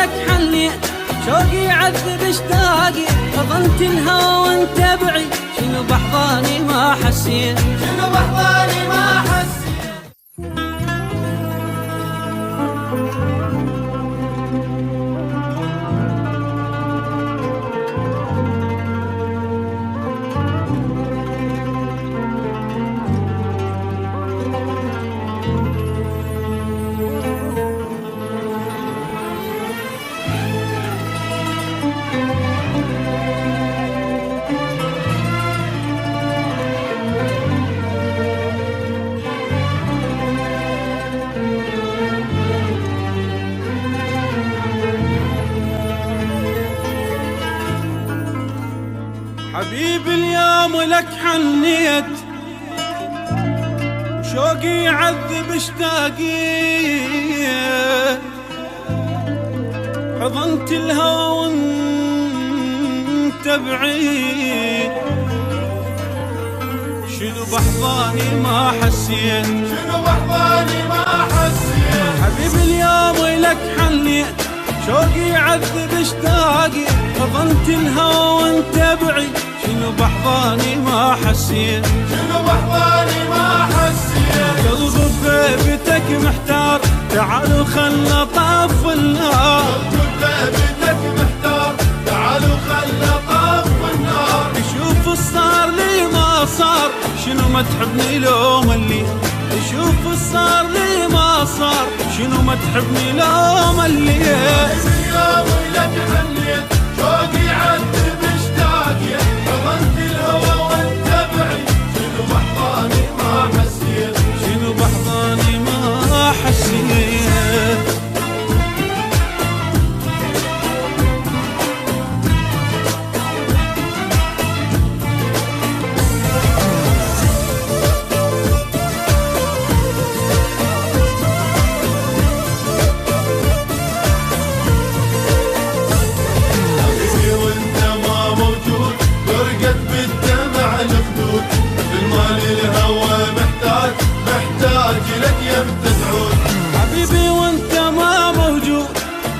ولك حنيت شوقي يعذب اشتاقي حضنت الهوى وانت بعيد شنو بحضاني ما حسيت شنو بحضاني ما حسيت حبيبي اليوم لك حنيت وشوقي يعذب اشتاقي حضنت الهوى وانت بعيد شنو بحضاني ما حسيت شنو بحضاني ما حسيت حبيبي اليوم لك حنيت شوقي يعذب اشتاقي حضنت الهوى وانت بعيد شنو بحضاني ما حسيت شنو بحضاني ما حسيت قلبي ببيتك محتار تعالوا خلنا طف النار قلبي ببيتك محتار تعالوا خلنا طف النار شوف الصار لي ما صار شنو ما تحبني لو مليت شوف الصار لي ما صار شنو ما تحبني لو مليت اليوم لك حنيت شوقي يعذب اشتاقي حضنت الهوى وانت بعيد شنو بحضاني ما حسيت شنو بحضاني ما حسيت حبيبي وانت ما موجود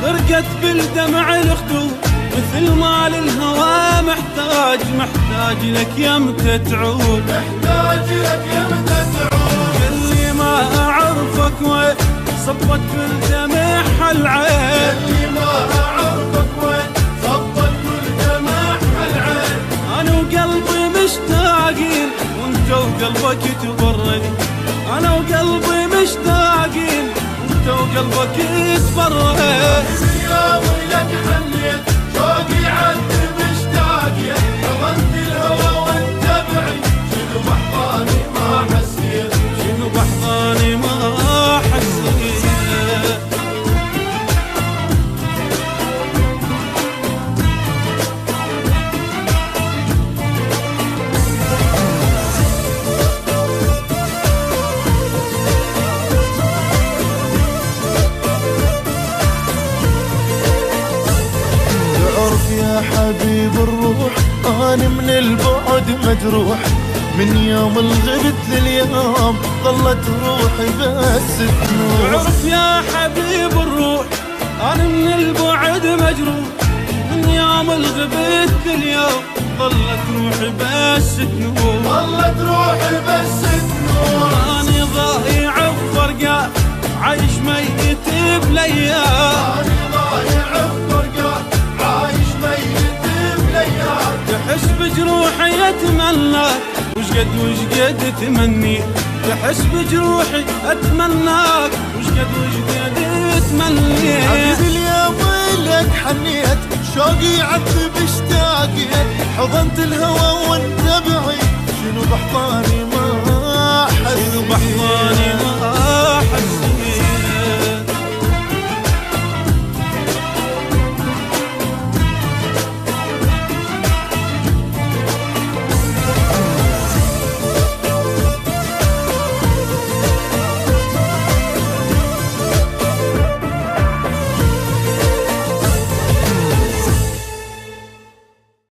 غرقت بالدمع الخدود مثل ما للهوى محتاج لك يمتى تعود محتاج لك يمتى تعود اللي ما اعرفك وين صبت بالدمع العين اللي ما اعرفك وين صبت بالدمع العين انا وقلبي مشتاقين وانت وقلبك تبردي انا وقلبي مشتاقين وانت وقلبك يتفرق اليوم لك حنيت شوقي يعذب اشتاقي حضنت الهوى وانت بعيد شنو بحضاني ما حسيت شنو بحضاني ما حسيت يا حبيب الروح أنا من البعد مجروح من يوم الغبت لليوم ظلت روحي بس تنوح تعرف يا حبيب الروح أنا من البعد مجروح من يوم الغبت لليوم ظلت روحي بس تنوح ظلت روحي بس تنوح أنا ضايع بفرقة عايش ميت بليال أنا ضايع بفرقة عايش ميت بليال تحس بجروحي اتمناك وشقد تمني تحس بجروحي اتمناك وشقد تمني حبيبي اليوم لك حنيت شوقي يعذب اشتاقي حضنت الهوى وانت بعيد شنو بحضاني ما حسيت شنو بحضاني ما